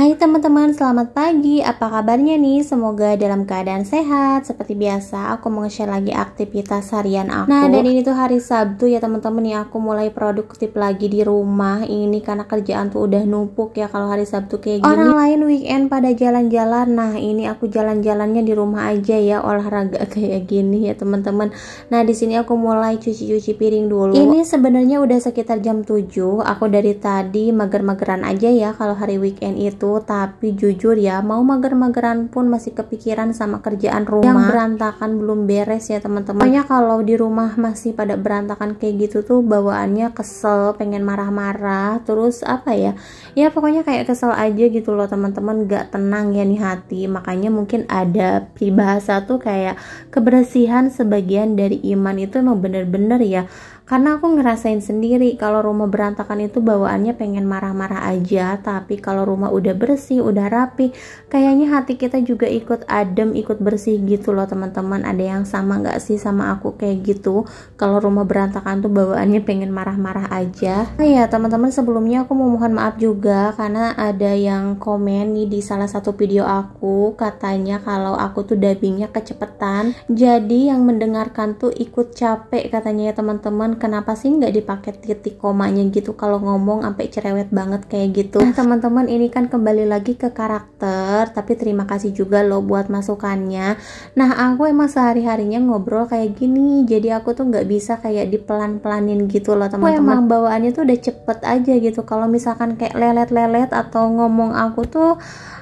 Hai teman-teman, selamat pagi. Apa kabarnya nih? Semoga dalam keadaan sehat. Seperti biasa, aku mau nge-share lagi aktivitas harian aku. Nah, dan ini tuh hari Sabtu ya teman-teman ya. Aku mulai produktif lagi di rumah. Ini karena kerjaan tuh udah numpuk ya kalau hari Sabtu kayak gini. Orang lain weekend pada jalan-jalan. Nah, ini aku jalan-jalannya di rumah aja ya, olahraga kayak gini ya teman-teman. Nah, di sini aku mulai cuci-cuci piring dulu. Ini sebenarnya udah sekitar jam 7. Aku dari tadi mager-mageran aja ya kalau hari weekend itu. Tapi jujur ya, mau mager-mageran pun masih kepikiran sama kerjaan rumah yang berantakan, belum beres ya teman-teman. Pokoknya kalau di rumah masih pada berantakan kayak gitu tuh bawaannya kesel, pengen marah-marah, terus apa ya, ya pokoknya kayak kesel aja gitu loh teman-teman, gak tenang ya nih hati. Makanya mungkin ada peribahasa tuh kayak kebersihan sebagian dari iman. Itu emang bener-bener ya, karena aku ngerasain sendiri kalau rumah berantakan itu bawaannya pengen marah-marah aja. Tapi kalau rumah udah bersih, udah rapi, kayaknya hati kita juga ikut adem, ikut bersih gitu loh teman-teman. Ada yang sama nggak sih sama aku kayak gitu? Kalau rumah berantakan tuh bawaannya pengen marah-marah aja. Nah ya teman-teman, sebelumnya aku mau mohon maaf juga karena ada yang komen nih di salah satu video aku, katanya kalau aku tuh dubbingnya kecepetan, jadi yang mendengarkan tuh ikut capek katanya ya teman-teman. Kenapa sih nggak dipakai titik komanya gitu kalau ngomong sampai cerewet banget kayak gitu. Nah teman-teman, ini kan kembali lagi ke karakter, tapi terima kasih juga loh buat masukannya. Nah aku emang sehari-harinya ngobrol kayak gini, jadi aku tuh nggak bisa kayak dipelan-pelanin gitu loh teman-teman. Emang bawaannya tuh udah cepet aja gitu. Kalau misalkan kayak lelet-lelet atau ngomong aku tuh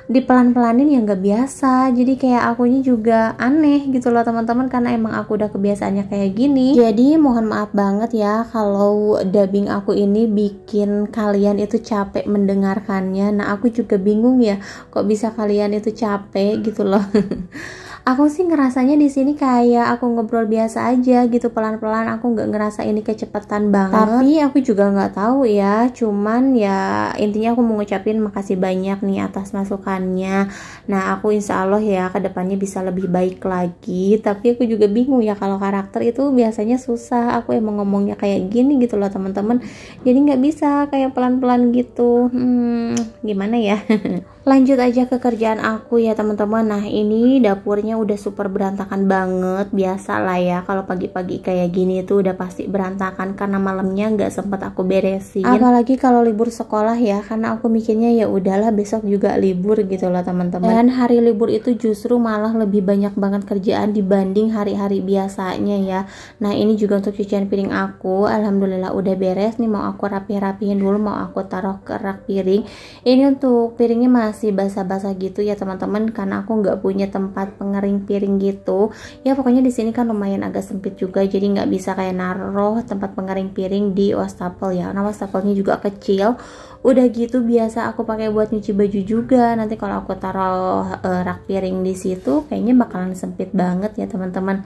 dipelan-pelanin ya nggak biasa, jadi kayak akunya juga aneh gitu loh teman-teman, karena emang aku udah kebiasaannya kayak gini. Jadi mohon maaf banget ya kalau dubbing aku ini bikin kalian itu capek mendengarkannya. Nah aku juga bingung ya, kok bisa kalian itu capek gitu loh. Aku sih ngerasanya di sini kayak aku ngobrol biasa aja gitu, pelan-pelan. Aku nggak ngerasa ini kecepatan banget. Tapi aku juga nggak tahu ya. Cuman ya intinya aku mau ngucapin makasih banyak nih atas masukannya. Nah aku insya Allah ya kedepannya bisa lebih baik lagi. Tapi aku juga bingung ya, kalau karakter itu biasanya susah. Aku emang ngomongnya kayak gini gitu loh teman-teman. Jadi nggak bisa kayak pelan-pelan gitu. Gimana ya? Lanjut aja ke kerjaan aku ya teman-teman. Nah ini dapurnya udah super berantakan banget. Biasa lah ya kalau pagi-pagi kayak gini tuh udah pasti berantakan karena malamnya nggak sempet aku beresin. Apalagi kalau libur sekolah ya, karena aku mikirnya ya udahlah besok juga libur gitu loh teman-teman. Dan hari libur itu justru malah lebih banyak banget kerjaan dibanding hari-hari biasanya ya. Nah ini juga untuk cucian piring aku, alhamdulillah udah beres nih. Mau aku rapi-rapihin dulu, mau aku taruh ke rak piring. Ini untuk piringnya masih basah-basah gitu ya teman-teman, karena aku nggak punya tempat pengering piring gitu ya. Pokoknya di sini kan lumayan agak sempit juga, jadi nggak bisa kayak naruh tempat pengering piring di wastafel ya. Nah wastafelnya juga kecil. Udah gitu biasa aku pakai buat nyuci baju juga. Nanti kalau aku taruh rak piring di situ kayaknya bakalan sempit banget ya teman-teman.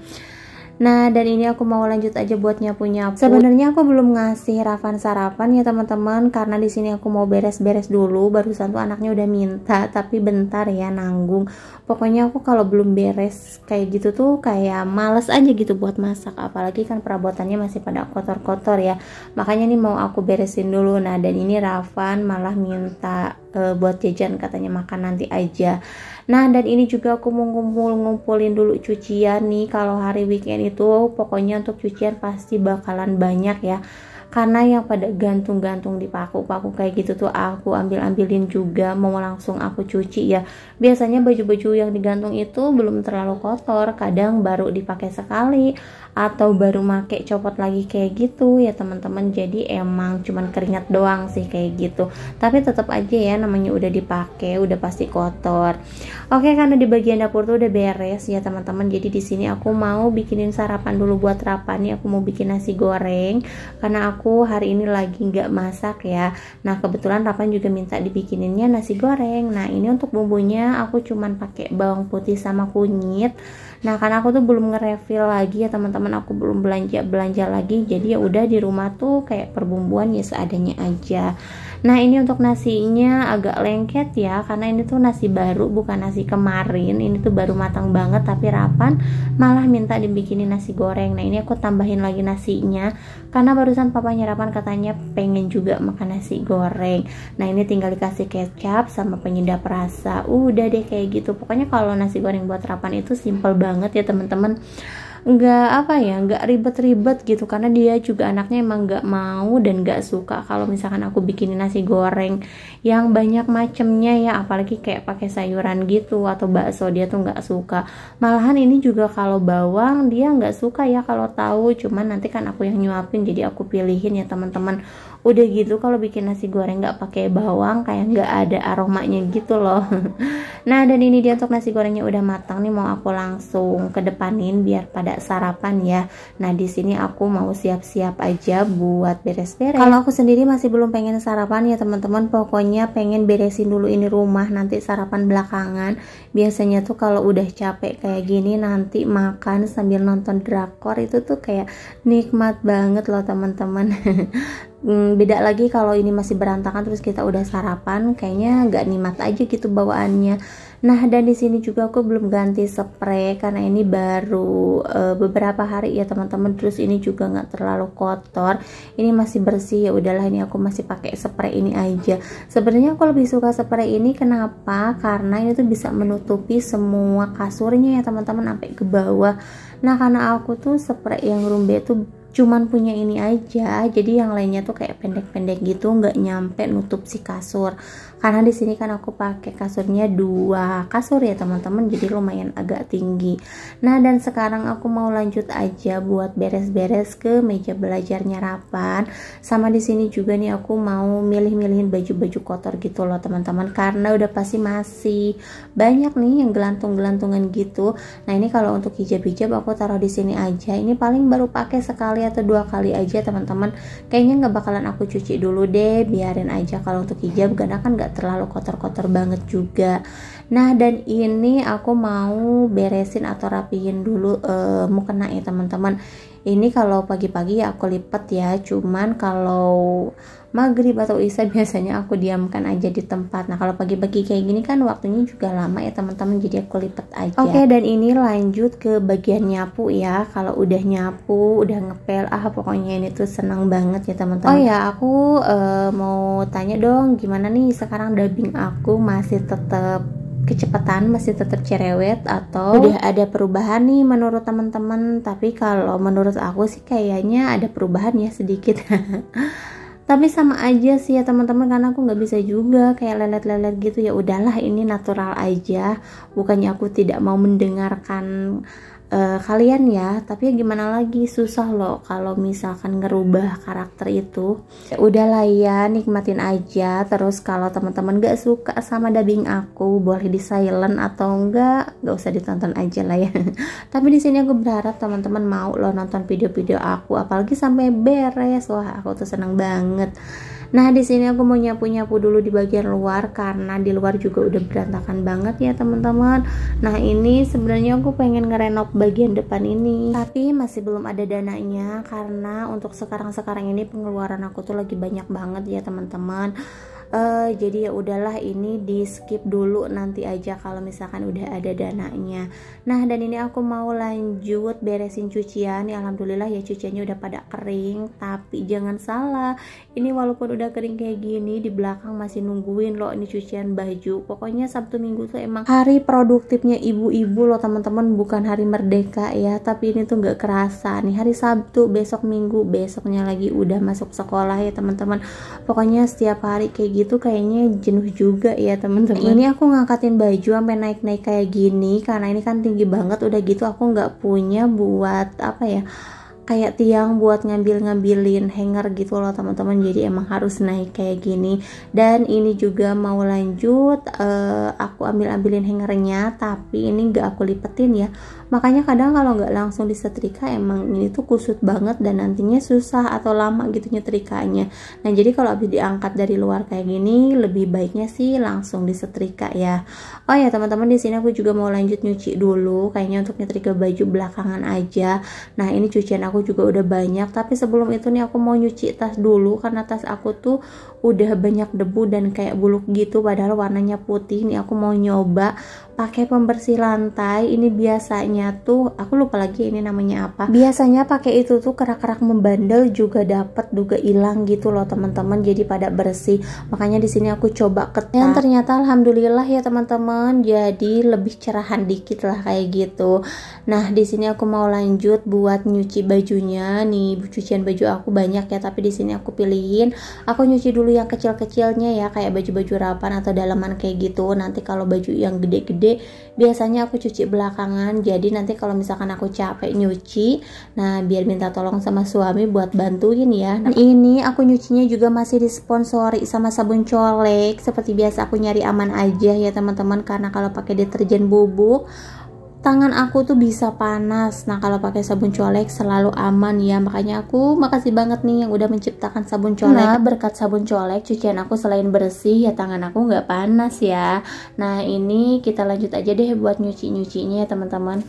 Nah dan ini aku mau lanjut aja buat nyapu-nyapu. Sebenarnya aku belum ngasih Rafan sarapan ya teman-teman, karena di sini aku mau beres-beres dulu. Barusan tuh anaknya udah minta, tapi bentar ya nanggung. Pokoknya aku kalau belum beres kayak gitu tuh kayak males aja gitu buat masak. Apalagi kan perabotannya masih pada kotor-kotor ya. Makanya nih mau aku beresin dulu. Nah dan ini Rafan malah minta buat jajan, katanya makan nanti aja. Nah dan ini juga aku mau ngumpulin dulu cucian nih. Kalau hari weekend itu pokoknya untuk cucian pasti bakalan banyak ya, karena yang pada gantung-gantung di paku-paku kayak gitu tuh aku ambil-ambilin juga, mau langsung aku cuci ya. Biasanya baju-baju yang digantung itu belum terlalu kotor, kadang baru dipakai sekali atau baru make copot lagi kayak gitu ya teman-teman. Jadi emang cuman keringat doang sih kayak gitu, tapi tetap aja ya namanya udah dipakai udah pasti kotor. Oke, karena di bagian dapur tuh udah beres ya teman-teman. Jadi di sini aku mau bikinin sarapan dulu buat Rafa nih. Aku mau bikin nasi goreng karena aku hari ini lagi nggak masak ya. Nah kebetulan Rafa juga minta dibikininya nasi goreng. Nah ini untuk bumbunya aku cuman pakai bawang putih sama kunyit. Nah karena aku tuh belum nge-refill lagi ya teman-teman, aku belum belanja lagi, jadi ya udah di rumah tuh kayak perbumbuan ya seadanya aja. Nah ini untuk nasinya agak lengket ya, karena ini tuh nasi baru bukan nasi kemarin. Ini tuh baru matang banget tapi Rapan malah minta dibikinin nasi goreng. Nah ini aku tambahin lagi nasinya karena barusan papanya Rapan katanya pengen juga makan nasi goreng. Nah ini tinggal dikasih kecap sama penyedap rasa, udah deh kayak gitu. Pokoknya kalau nasi goreng buat Rapan itu simple banget ya teman-teman, nggak apa ya, nggak ribet-ribet gitu, karena dia juga anaknya emang nggak mau dan nggak suka kalau misalkan aku bikinin nasi goreng yang banyak macemnya ya, apalagi kayak pakai sayuran gitu atau bakso, dia tuh nggak suka. Malahan ini juga kalau bawang dia nggak suka ya kalau tahu, cuman nanti kan aku yang nyuapin jadi aku pilihin ya teman-teman. Udah gitu kalau bikin nasi goreng nggak pakai bawang kayak nggak ada aromanya gitu loh. Nah dan ini dia untuk nasi gorengnya udah matang nih, mau aku langsung kedepanin biar pada sarapan ya. Nah di sini aku mau siap-siap aja buat beres-beres. Kalau aku sendiri masih belum pengen sarapan ya teman-teman, pokoknya pengen beresin dulu ini rumah, nanti sarapan belakangan. Biasanya tuh kalau udah capek kayak gini nanti makan sambil nonton drakor itu tuh kayak nikmat banget loh teman-teman. Beda lagi kalau ini masih berantakan terus kita udah sarapan, kayaknya nggak nikmat aja gitu bawaannya. Nah dan di sini juga aku belum ganti spray karena ini baru beberapa hari ya teman-teman, terus ini juga nggak terlalu kotor, ini masih bersih. Ya udahlah ini aku masih pakai spray ini aja. Sebenarnya aku lebih suka spray ini, kenapa? Karena ini tuh bisa menutupi semua kasurnya ya teman-teman sampai ke bawah. Nah karena aku tuh spray yang Rumbe tuh cuman punya ini aja, jadi yang lainnya tuh kayak pendek-pendek gitu, nggak nyampe nutup si kasur. Karena di sini kan aku pakai kasurnya 2 kasur ya teman-teman, jadi lumayan agak tinggi. Nah dan sekarang aku mau lanjut aja buat beres-beres ke meja belajarnya Rapan. Sama di sini juga nih aku mau milih-milihin baju-baju kotor gitu loh teman-teman, karena udah pasti masih banyak nih yang gelantung-gelantungan gitu. Nah ini kalau untuk hijab-hijab aku taruh di sini aja. Ini paling baru pakai sekali atau 2 kali aja teman-teman, kayaknya nggak bakalan aku cuci dulu deh, biarin aja kalau untuk hijab karena kan nggak terlalu kotor-kotor banget juga. Nah dan ini aku mau beresin atau rapihin dulu mukena ya teman-teman. Ini kalau pagi-pagi ya aku lipet ya, cuman kalau maghrib atau isya biasanya aku diamkan aja di tempat. Nah kalau pagi-pagi kayak gini kan waktunya juga lama ya teman-teman, jadi aku lipet aja. Oke, dan ini lanjut ke bagian nyapu ya. Kalau udah nyapu, udah ngepel, pokoknya ini tuh senang banget ya teman-teman. Oh ya, aku mau tanya dong, gimana nih sekarang dubbing aku masih tetap kecepatan, masih tetap cerewet, atau udah ada perubahan nih menurut teman-teman? Tapi kalau menurut aku sih kayaknya ada perubahan ya sedikit. Tapi sama aja sih ya teman-teman, karena aku nggak bisa juga kayak lelet-lelet gitu. Ya udahlah ini natural aja, bukannya aku tidak mau mendengarkan kalian ya, tapi ya gimana lagi, susah loh kalau misalkan ngerubah karakter itu. Ya udahlah ya, nikmatin aja. Terus kalau teman-teman gak suka sama dubbing aku, boleh di silent atau enggak usah ditonton aja lah ya. Tapi di sini aku berharap teman-teman mau loh nonton video-video aku, apalagi sampai beres. Wah aku tuh seneng banget. Nah di sini aku mau nyapu-nyapu dulu di bagian luar karena di luar juga udah berantakan banget ya teman-teman. Nah ini sebenarnya aku pengen ngerenov bagian depan ini, tapi masih belum ada dananya karena untuk sekarang ini pengeluaran aku tuh lagi banyak banget ya teman-teman. Jadi ya udahlah ini di skip dulu, nanti aja kalau misalkan udah ada dananya. Nah dan ini aku mau lanjut beresin cucian. Ya, alhamdulillah ya cuciannya udah pada kering, tapi jangan salah, ini walaupun udah kering kayak gini, di belakang masih nungguin loh ini cucian baju. Pokoknya Sabtu Minggu tuh emang hari produktifnya ibu-ibu loh teman-teman, bukan hari merdeka ya, tapi ini tuh nggak kerasa nih, hari Sabtu, besok Minggu, besoknya lagi udah masuk sekolah ya teman-teman. Pokoknya setiap hari kayak gitu kayaknya jenuh juga ya teman-teman. Ini aku ngangkatin baju sampai naik-naik kayak gini karena ini kan tinggi banget. Udah gitu aku nggak punya buat apa ya, kayak tiang buat ngambilin hanger gitu loh teman-teman, jadi emang harus naik kayak gini. Dan ini juga mau lanjut aku ambilin hangernya, tapi ini nggak aku lipetin ya, makanya kadang kalau nggak langsung disetrika emang ini tuh kusut banget dan nantinya susah atau lama gitu nyetrikanya. Nah jadi kalau habis diangkat dari luar kayak gini, lebih baiknya sih langsung disetrika ya. Oh ya teman-teman, di sini aku juga mau lanjut nyuci dulu, kayaknya untuk nyetrika baju belakangan aja. Nah ini cucian aku juga udah banyak. Tapi sebelum itu nih aku mau nyuci tas dulu karena tas aku tuh udah banyak debu dan kayak buluk gitu, padahal warnanya putih. Nih aku mau nyoba pakai pembersih lantai. Ini biasanya tuh aku lupa lagi ini namanya apa. Biasanya pakai itu tuh kerak-kerak membandel juga dapat juga hilang gitu loh teman-teman. Jadi pada bersih. Makanya di sini aku coba ketat. Dan ternyata alhamdulillah ya teman-teman, jadi lebih cerahan dikit lah kayak gitu. Nah, di sini aku mau lanjut buat nyuci bajunya. Nih, cucian baju aku banyak ya, tapi di sini aku pilihin aku nyuci dulu yang kecil-kecilnya ya, kayak baju-baju rapan atau dalaman kayak gitu. Nanti kalau baju yang gede-gede biasanya aku cuci belakangan. Jadi nanti kalau misalkan aku capek nyuci, nah biar minta tolong sama suami buat bantuin ya. Nah, ini aku nyucinya juga masih disponsori sama sabun colek. Seperti biasa aku nyari aman aja ya teman-teman, karena kalau pakai deterjen bubuk tangan aku tuh bisa panas. Nah kalau pakai sabun colek selalu aman ya. Makanya aku makasih banget nih yang udah menciptakan sabun colek. Nah berkat sabun colek cucian aku selain bersih ya tangan aku nggak panas ya. Nah ini kita lanjut aja deh buat nyuci-nyucinya ya teman-teman.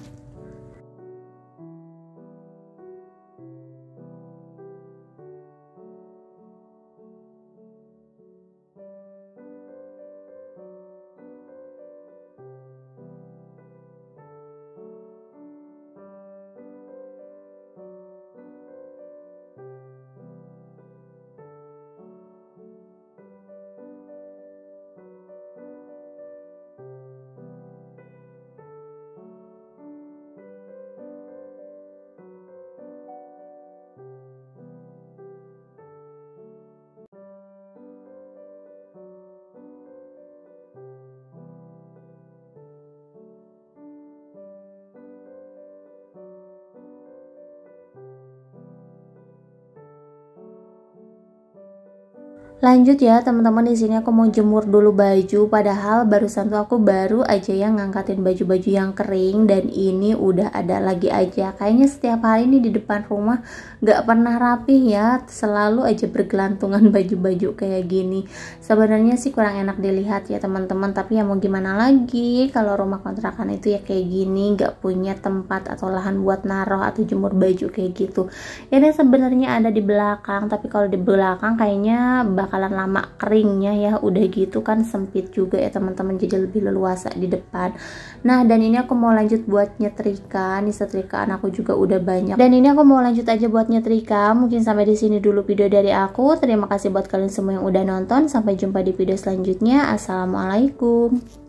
Lanjut ya teman-teman, di sini aku mau jemur dulu baju. Padahal barusan tuh aku baru aja yang ngangkatin baju-baju yang kering dan ini udah ada lagi aja. Kayaknya setiap hari ini di depan rumah gak pernah rapih ya, selalu aja bergelantungan baju-baju kayak gini. Sebenarnya sih kurang enak dilihat ya teman-teman, tapi ya mau gimana lagi, kalau rumah kontrakan itu ya kayak gini, gak punya tempat atau lahan buat naruh atau jemur baju kayak gitu. Ini sebenarnya ada di belakang, tapi kalau di belakang kayaknya bakalan lama keringnya ya, udah gitu kan sempit juga ya teman-teman, jadi lebih leluasa di depan. Nah dan ini aku mau lanjut buat nyetrika. Nih setrikaan aku juga udah banyak dan ini aku mau lanjut aja buat nyetrika. Mungkin sampai di sini dulu video dari aku. Terima kasih buat kalian semua yang udah nonton. Sampai jumpa di video selanjutnya. Assalamualaikum.